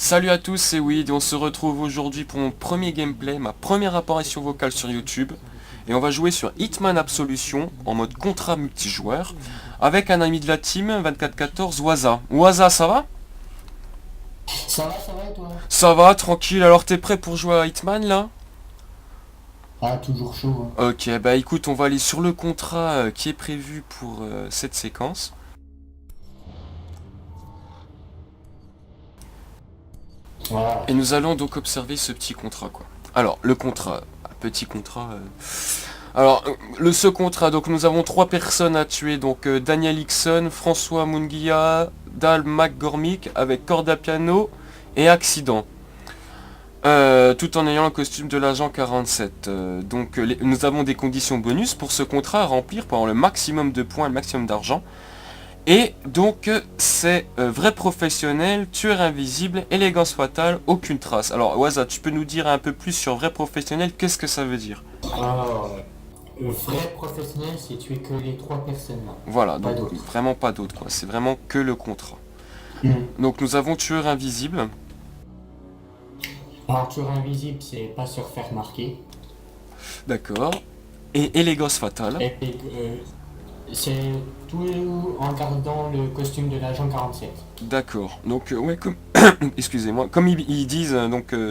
Salut à tous, c'est Weed et on se retrouve aujourd'hui pour mon premier gameplay, ma première apparition vocale sur YouTube. Et on va jouer sur Hitman Absolution en mode contrat multijoueur avec un ami de la team 2414, Waza. Waza, ça va? Ça va et toi? Ça va, tranquille, alors t'es prêt pour jouer à Hitman là? Ah, toujours chaud, Ok, bah écoute, on va aller sur le contrat qui est prévu pour cette séquence. Voilà. Et nous allons donc observer ce petit contrat quoi. Alors, le contrat, petit contrat... Alors, ce contrat, donc nous avons 3 personnes à tuer, donc Daniel Hickson, François Munguia, Dal McGormick avec corde à piano et accident. Tout en ayant le costume de l'agent 47. Nous avons des conditions bonus pour ce contrat à remplir pendant le maximum de points, le maximum d'argent. Et donc c'est vrai professionnel, tueur invisible, élégance fatale, aucune trace. Alors Waza, tu peux nous dire un peu plus sur vrai professionnel, qu'est-ce que ça veut dire? Alors, le vrai professionnel, c'est tuer que les 3 personnes là. Voilà, Pas donc d'autres. vraiment pas d'autre quoi, c'est vraiment que le contrat. Hmm. Donc nous avons tueur invisible, Alors, tueur invisible, c'est pas se faire marquer. d'accord, et élégance fatale, Et puis, c'est tout en gardant le costume de l'agent 47. d'accord. Donc ouais, comme excusez-moi, comme ils disent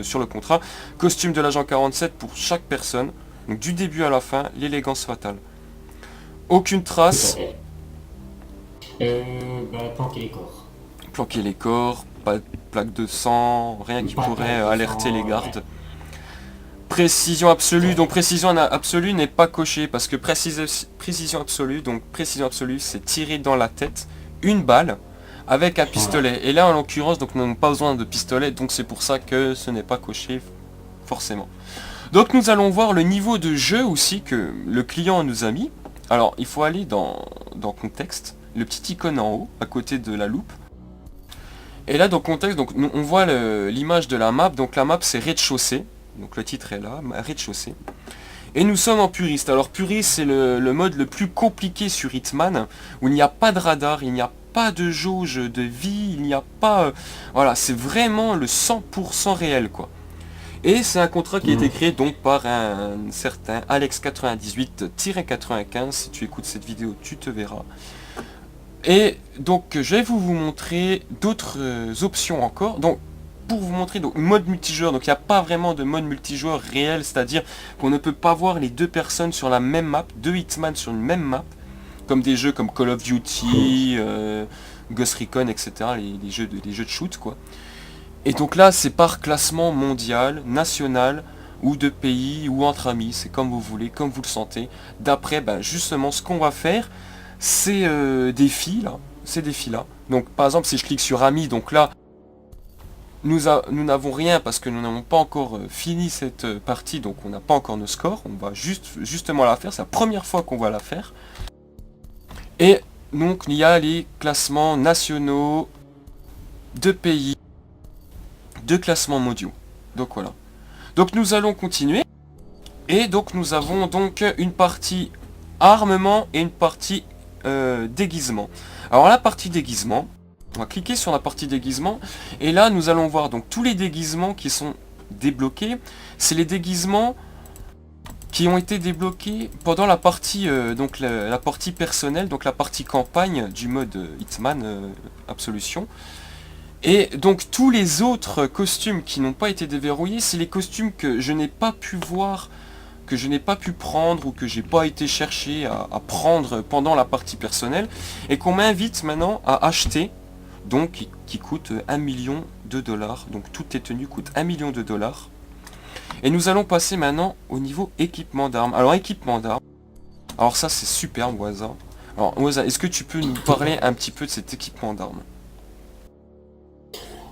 sur le contrat, costume de l'agent 47 pour chaque personne, donc du début à la fin, l'élégance fatale. Aucune Tout à trace, fait. Planquer les corps. planquer les corps, pas de plaque de sang, rien qui Pas de pourrait plaque de alerter les sang, gardes. Précision absolue, donc précision absolue n'est pas cochée parce que précision absolue c'est tirer dans la tête une balle avec un pistolet. Et là en l'occurrence donc nous n'avons pas besoin de pistolet, donc c'est pour ça que ce n'est pas coché forcément. Donc nous allons voir le niveau de jeu aussi que le client nous a mis. Alors il faut aller dans contexte, le petit icône en haut à côté de la loupe. Et là dans contexte, donc on voit l'image de la map, donc la map c'est rez-de-chaussée. Donc le titre est là, rez-de-chaussée. Et nous sommes en puriste. Alors puriste c'est le mode le plus compliqué sur Hitman, où il n'y a pas de radar, il n'y a pas de jauge de vie, il n'y a pas... voilà, c'est vraiment le 100% réel quoi. Et c'est un contrat qui a été créé donc par un certain Alex98-95, si tu écoutes cette vidéo tu te verras. Et donc je vais vous montrer d'autres options encore. Donc pour vous montrer donc mode multijoueur, donc il n'y a pas vraiment de mode multijoueur réel, c'est-à-dire qu'on ne peut pas voir les deux personnes sur la même map, deux Hitman sur une même map, comme des jeux comme Call of Duty, Ghost Recon, etc., les jeux de shoot quoi. Et donc là c'est par classement mondial, national, ou de pays, ou entre amis, c'est comme vous voulez, comme vous le sentez. D'après justement ce qu'on va faire, c'est des filles là, ces défis là. Donc par exemple si je clique sur amis, donc là nous n'avons rien parce que nous n'avons pas encore fini cette partie, donc on n'a pas encore nos scores, on va justement la faire, c'est la première fois qu'on va la faire. Et donc il y a les classements nationaux, de pays, de classements mondiaux. Donc voilà. Donc nous allons continuer. Et donc nous avons donc une partie armement et une partie déguisement. Alors la partie déguisement, on va cliquer sur la partie déguisement et là nous allons voir donc tous les déguisements qui sont débloqués. C'est les déguisements qui ont été débloqués pendant la partie la partie personnelle, donc la partie campagne du mode Hitman Absolution. Et donc tous les autres costumes qui n'ont pas été déverrouillés, c'est les costumes que je n'ai pas pu voir, que je n'ai pas pu prendre ou que j'ai pas été chercher à prendre pendant la partie personnelle et qu'on m'invite maintenant à acheter, donc qui coûte 1 million de dollars. Donc toutes les tenues coûtent 1 million de dollars. Et nous allons passer maintenant au niveau équipement d'armes. Alors équipement d'armes, alors ça c'est super Waza. Alors Waza, est-ce que tu peux nous parler un petit peu de cet équipement d'armes?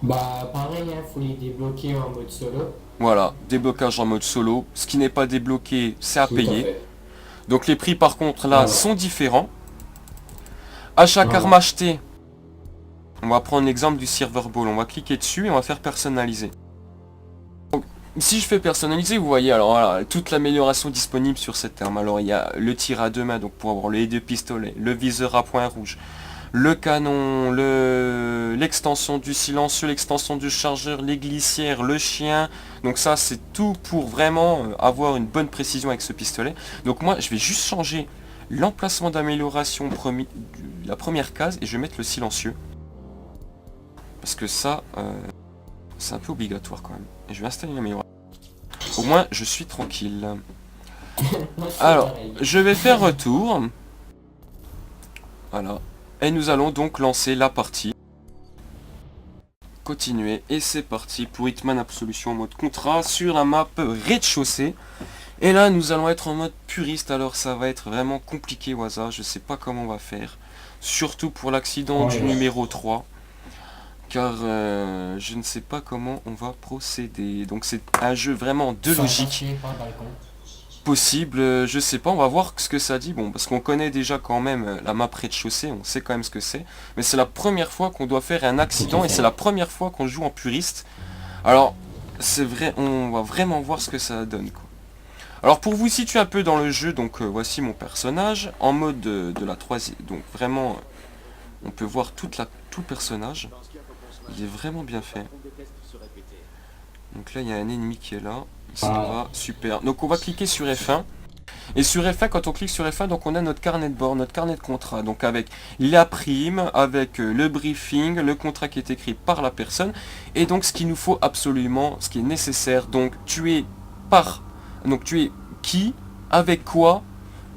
Bah, pareil, faut les débloquer en mode solo. Voilà, déblocage en mode solo. Ce qui n'est pas débloqué, c'est à Tout à payer. fait. Donc les prix par contre là Voilà. sont différents. À chaque Voilà. arme achetée, on va prendre l'exemple du Silver Ball. On va cliquer dessus et on va faire personnaliser. Donc, si je fais personnaliser, vous voyez alors voilà, toute l'amélioration disponible sur cette arme. Alors il y a le tir à deux mains, donc pour avoir les deux pistolets, le viseur à point rouge, le canon, l'extension du silencieux, l'extension du chargeur, les glissières, le chien. Donc ça c'est tout pour vraiment avoir une bonne précision avec ce pistolet. Donc moi je vais juste changer l'emplacement d'amélioration la première case et je vais mettre le silencieux. Parce que ça, c'est un peu obligatoire quand même. Et je vais installer une amélioration. Au moins je suis tranquille. Alors, je vais faire retour. Voilà. Et nous allons donc lancer la partie. Continuer. Et c'est parti pour Hitman Absolution en mode contrat sur la map rez-de-chaussée. Et là, nous allons être en mode puriste. Alors, ça va être vraiment compliqué au hasard. Je sais pas comment on va faire. Surtout pour l'accident du numéro 3. Car je ne sais pas comment on va procéder. Donc, c'est un jeu vraiment de logique. Possible, je sais pas, on va voir ce que ça dit. Bon, parce qu'on connaît déjà quand même la map rez-de-chaussée, on sait quand même ce que c'est. Mais c'est la première fois qu'on doit faire un accident et c'est la première fois qu'on joue en puriste. Alors, c'est vrai, on va vraiment voir ce que ça donne, quoi. Alors, pour vous situer un peu dans le jeu, donc voici mon personnage en mode de la troisième. Donc vraiment, on peut voir tout le personnage. Il est vraiment bien fait. Donc là, il y a un ennemi qui est là. Ça va, super. Donc on va cliquer sur F1. Et sur F1, quand on clique sur F1, donc on a notre carnet de bord, notre carnet de contrat. Donc avec la prime, avec le briefing, le contrat qui est écrit par la personne. Et donc ce qu'il nous faut absolument, ce qui est nécessaire. Donc tu es qui, avec quoi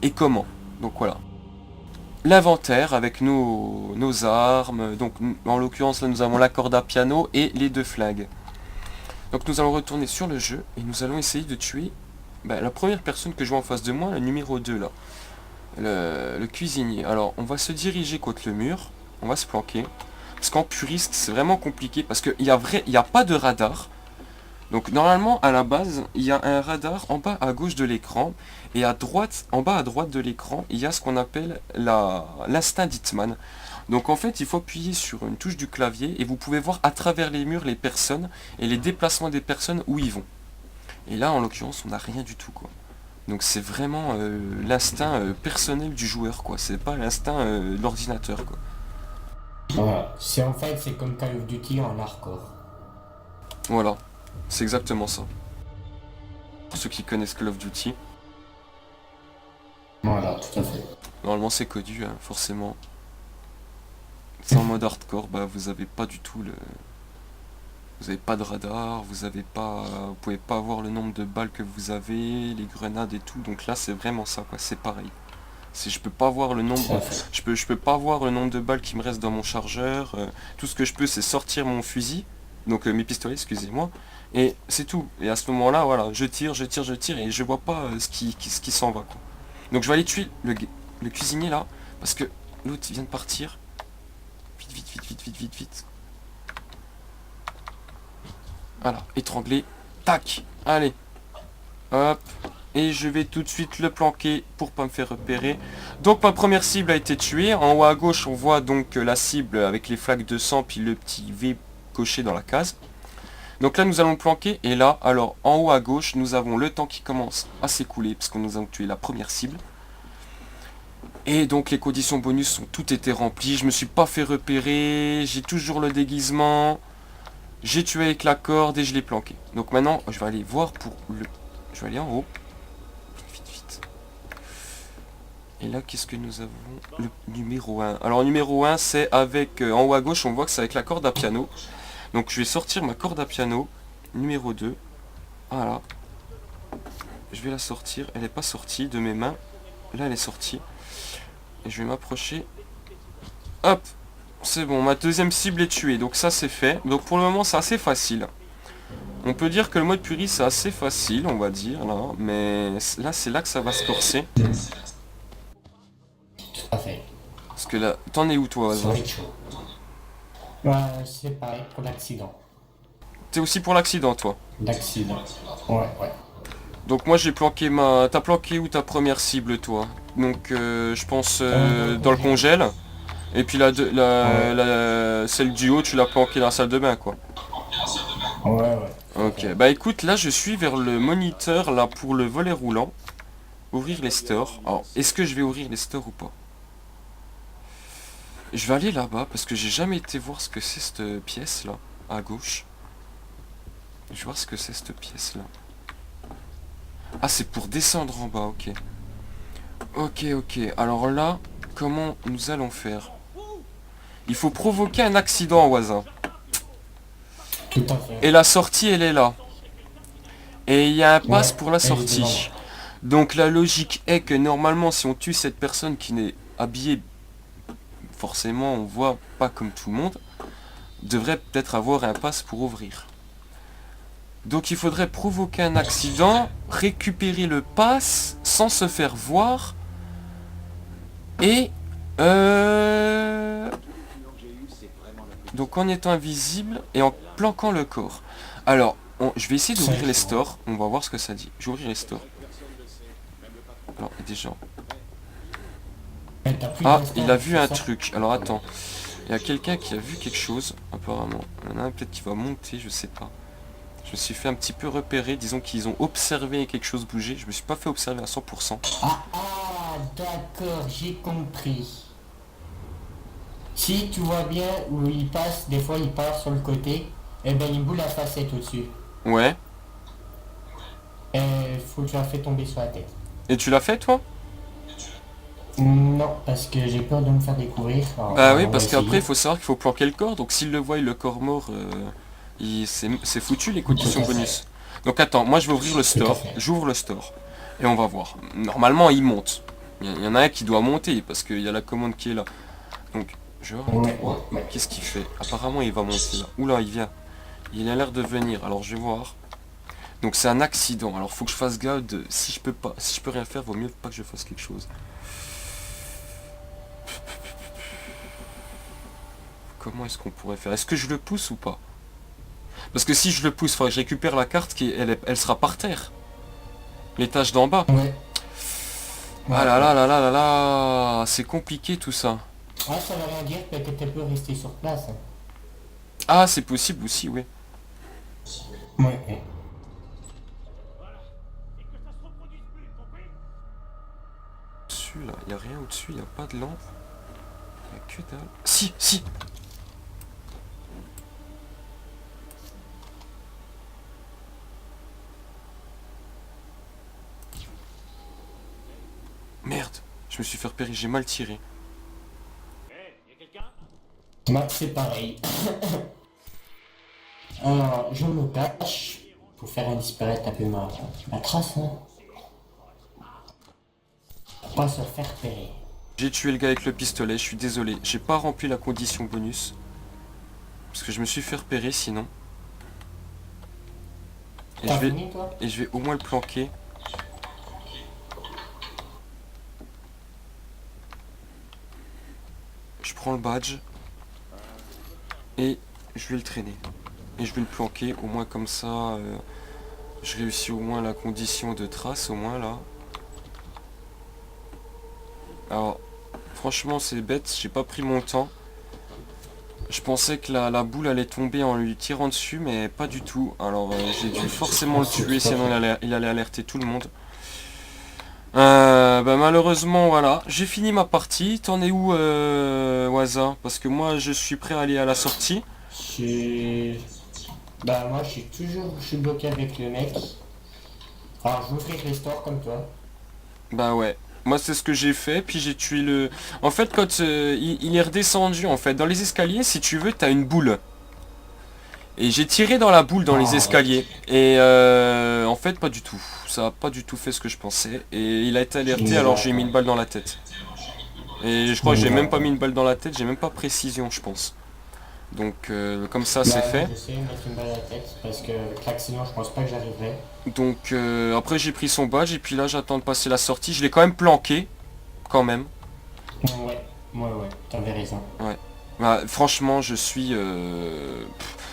et comment. Donc voilà. L'inventaire avec nos armes. Donc en l'occurrence là nous avons la corde à piano et les 2 flingues. Donc nous allons retourner sur le jeu et nous allons essayer de tuer la première personne que je vois en face de moi, le numéro 2 là. Le cuisinier. Alors on va se diriger contre le mur, on va se planquer. Parce qu'en puriste c'est vraiment compliqué parce qu'il y a pas de radar. Donc normalement à la base il y a un radar en bas à gauche de l'écran. Et en bas à droite de l'écran il y a ce qu'on appelle l'instinct d'Hitman. Donc en fait il faut appuyer sur une touche du clavier et vous pouvez voir à travers les murs les personnes et les déplacements des personnes où ils vont. Et là en l'occurrence on n'a rien du tout quoi. Donc c'est vraiment l'instinct personnel du joueur quoi, c'est pas l'instinct de l'ordinateur quoi. Voilà. C'est comme Call of Duty en hardcore. Voilà, c'est exactement ça. Pour ceux qui connaissent Call of Duty. Voilà, tout à fait. Normalement c'est connu hein, forcément. C'est en mode hardcore, vous avez pas du tout vous avez pas de radar, vous pouvez pas voir le nombre de balles que vous avez, les grenades et tout. Donc là c'est vraiment ça quoi, c'est pareil. Je peux pas voir le nombre, je peux pas voir le nombre de balles qui me reste dans mon chargeur. Tout ce que je peux c'est sortir mon fusil, donc mes pistolets, excusez-moi, et c'est tout. Et à ce moment-là, voilà, je tire et je vois pas ce qui s'en va quoi. Donc je vais aller tuer le cuisinier là, parce que l'autre vient de partir. Vite. Voilà, étranglé. Tac. Allez. Hop. Et je vais tout de suite le planquer pour pas me faire repérer. Donc ma première cible a été tuée. En haut à gauche, on voit donc la cible avec les flaques de sang, puis le petit V coché dans la case. Donc là, nous allons planquer. Et là, alors, en haut à gauche, nous avons le temps qui commence à s'écouler, parce que nous avons tué la première cible. Et donc les conditions bonus ont toutes été remplies, je me suis pas fait repérer, j'ai toujours le déguisement, j'ai tué avec la corde et je l'ai planqué. Donc maintenant je vais aller voir je vais aller en haut. Vite. Et là qu'est-ce que nous avons? Le numéro 1. Alors numéro 1 c'est avec, en haut à gauche on voit que c'est avec la corde à piano. Donc je vais sortir ma corde à piano, numéro 2. Voilà. Je vais la sortir, elle n'est pas sortie de mes mains. Là elle est sortie. Et je vais m'approcher. Hop. C'est bon, ma deuxième cible est tuée. Donc ça c'est fait. Donc pour le moment c'est assez facile. On peut dire que le mode puriste c'est assez facile, on va dire. Là. Mais là c'est là que ça va se corser. Tout à fait. Parce que là, t'en es où toi, Hasard? C'est pareil pour l'accident. T'es aussi pour l'accident toi? L'accident. Ouais. Donc moi j'ai planqué ma... T'as planqué où ta première cible toi? Donc je pense dans le congèle. Et puis celle du haut tu l'as planqué dans la salle de bain quoi. Ouais. Ok, bah écoute là je suis vers le moniteur là pour le volet roulant. Ouvrir les stores. Alors est-ce que je vais ouvrir les stores ou pas? Je vais aller là-bas parce que j'ai jamais été voir ce que c'est cette pièce là, à gauche. Je vais voir ce que c'est cette pièce là. Ah, c'est pour descendre en bas, ok. Ok, ok. Alors là, comment nous allons faire? Il faut provoquer un accident au hasard. Tout à fait. Et la sortie, elle est là. Et il y a un pass Ouais, pour la elle est devant moi. sortie. Donc la logique est que normalement, si on tue cette personne qui n'est habillée, forcément, on voit pas comme tout le monde, devrait peut-être avoir un pass pour ouvrir. Donc il faudrait provoquer un accident, récupérer le pass sans se faire voir et donc en étant invisible et en planquant le corps. Alors, je vais essayer d'ouvrir les stores, on va voir ce que ça dit. Je vais ouvrir les stores. Alors déjà. Mais t'as plus Ah, d'instinct, il a vu c'est un ça? truc. Alors attends. Il y a quelqu'un qui a vu quelque chose, apparemment. Il y en a un peut-être qui va monter, je sais pas. Je me suis fait un petit peu repérer, disons qu'ils ont observé quelque chose bouger. Je me suis pas fait observer à 100%. Ah, d'accord, j'ai compris. Si tu vois bien où il passe, des fois il passe sur le côté, et ben il boule la facette au-dessus. Ouais. Et faut que tu la fais tomber sur la tête. Et tu l'as fait toi? Non, parce que j'ai peur de me faire découvrir. Alors, Bah oui, on va parce qu'après il essayer. faut savoir qu'il faut planquer le corps. Donc s'il le voit, le corps mort, c'est foutu les Tout conditions à fait. bonus. Donc attends, moi je vais ouvrir le Tout à store. fait. J'ouvre le store. Et on va voir. Normalement il monte. Il y en a un qui doit monter parce qu'il y a la commande qui est là. Donc je vais voir le Ouais, 3. ouais. Qu'est-ce qu'il fait? Apparemment il va monter là. Oula, il vient. Il a l'air de venir. Alors je vais voir. Donc c'est un accident. Alors faut que je fasse gaffe de... Si je peux pas, si je peux rien faire, vaut mieux pas que je fasse quelque chose. Comment est-ce qu'on pourrait faire? Est-ce que je le pousse ou pas? Parce que si je le pousse, il faudrait que je récupère la carte elle sera par terre. L'étage d'en bas. Ouais. Ah Ouais, là là ouais. là là là là, c'est compliqué tout ça. Ah, ça veut rien dire, peut-être que tu peux rester sur place. Hein. Ah, c'est possible aussi, oui. Ouais, ouais. Au-dessus là, il n'y a rien au-dessus, il n'y a pas de lampe. Il n'y a que dalle. Si, si. Merde, je me suis fait repérer, j'ai mal tiré. Moi, c'est pareil. Alors, je me cache pour faire disparaître un peu ma trace. Hein. Pour pas se faire repérer. J'ai tué le gars avec le pistolet, je suis désolé. J'ai pas rempli la condition bonus. Parce que je me suis fait repérer sinon. Et T'as fini, toi? je vais au moins le planquer. Je prends le badge. Et je vais le traîner. Et je vais le planquer, au moins comme ça. Je réussis au moins la condition de trace, au moins là. Alors, franchement c'est bête, j'ai pas pris mon temps. Je pensais que la boule allait tomber en lui tirant dessus, mais pas du tout. Alors j'ai dû forcément le tuer, sinon il allait alerter tout le monde. Bah malheureusement voilà, j'ai fini ma partie. T'en es où Waza? Parce que moi je suis prêt à aller à la sortie. Je... Bah, moi, je suis bloqué avec le mec. Alors, je m'ouvrir les stores comme toi. Bah ouais. Moi c'est ce que j'ai fait, puis j'ai tué le... En fait quand il est redescendu en fait, dans les escaliers si tu veux t'as une boule. Et j'ai tiré dans la boule dans les Ah, ouais. escaliers. Et en fait pas du tout. Ça a pas du tout fait ce que je pensais. Et il a été alerté alors j'ai mis une balle dans la tête. Et je crois que j'ai même pas mis une balle dans la tête, j'ai même pas précision je pense. Donc comme ça c'est Bah, moi, fait. j'essaie de mettre une balle à la tête parce que avec l'accident, je pense pas que j'arriverai. Donc après j'ai pris son badge et puis là j'attends de passer la sortie. Je l'ai quand même planqué. Quand même. Ouais, ouais, t'avais raison. Ouais. Bah, franchement je suis...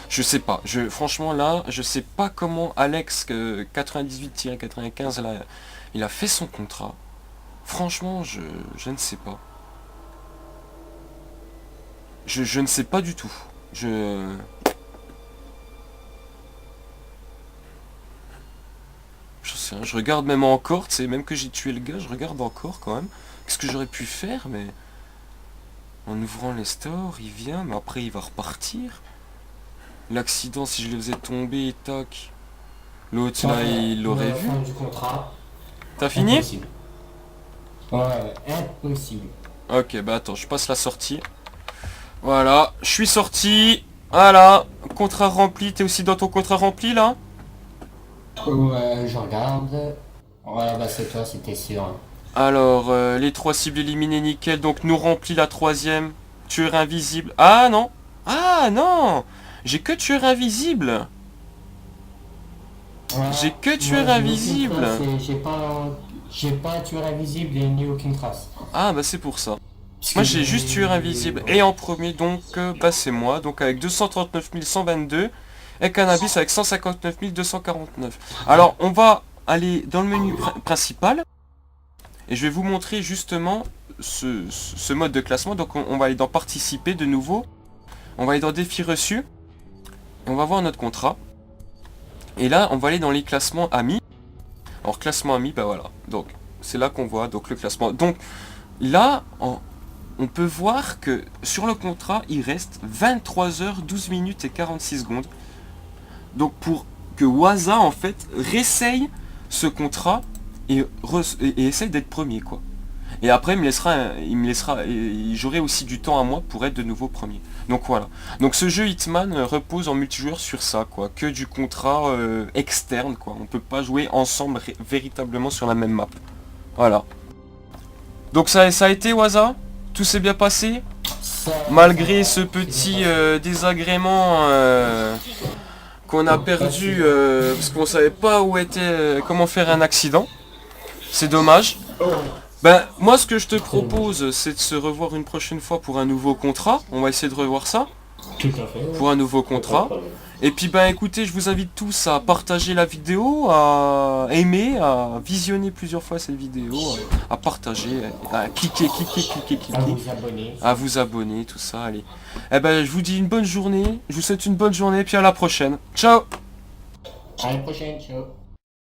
je sais pas. Franchement là, je sais pas comment Alex 98-95 là, il a fait son contrat. Franchement, je ne sais pas. Je ne sais pas du tout. Je sais rien, je regarde même encore, tu sais, même que j'ai tué le gars, je regarde encore quand même. Qu'est-ce que j'aurais pu faire, mais... En ouvrant les stores, il vient, mais après il va repartir. L'accident, si je le faisais tomber, tac. L'autre là, il l'aurait vu. Fin du contrat. T'as fini? Impossible. Ouais, impossible. Ok, bah attends, je passe la sortie. Voilà, je suis sorti. Voilà, contrat rempli. T'es aussi dans ton contrat rempli là? Ouais, je regarde. Ouais, bah c'est toi, c'était sûr. Alors, les 3 cibles éliminées, nickel. Donc, nous remplit la 3e. Tueur invisible. Ah non! Ah non! J'ai que tueur invisible. Ouais, J'ai que tueur moi, j'ai aucune invisible. trace et j'ai pas tueur invisible et ni aucune trace. Ah bah c'est pour ça. Parce Moi que j'ai juste tueur invisible. Et en premier donc, bah c'est moi. Donc avec 239 122. Et Cannabis avec 159 249. Alors on va aller dans le menu principal. Et je vais vous montrer justement ce mode de classement. Donc on va aller dans participer de nouveau. On va aller dans défi reçu. Et on va voir notre contrat. Et là on va aller dans les classements amis. Alors classement amis, bah voilà. Donc c'est là qu'on voit donc le classement. Donc là on peut voir que sur le contrat il reste 23 h 12 minutes et 46 secondes. Donc pour que Waza en fait réessaye ce contrat et essaye d'être premier quoi. Et après j'aurai aussi du temps à moi pour être de nouveau premier. Donc voilà. Donc ce jeu Hitman repose en multijoueur sur ça quoi, que du contrat externe quoi. On peut pas jouer ensemble véritablement sur la même map. Voilà. Donc ça a été Waza? Tout s'est bien passé? Malgré ce petit désagrément qu'on a perdu parce qu'on savait pas où était, comment faire un accident. C'est dommage. Ben, moi ce que je te propose, c'est de se revoir une prochaine fois pour un nouveau contrat. On va essayer de revoir ça. Tout à fait. Pour un nouveau contrat. Et puis ben écoutez, je vous invite tous à partager la vidéo, à aimer, à visionner plusieurs fois cette vidéo, à partager, à cliquer, à vous abonner, tout ça, allez. Eh ben je vous dis une bonne journée, je vous souhaite une bonne journée, puis à la prochaine. Ciao! À la prochaine, ciao.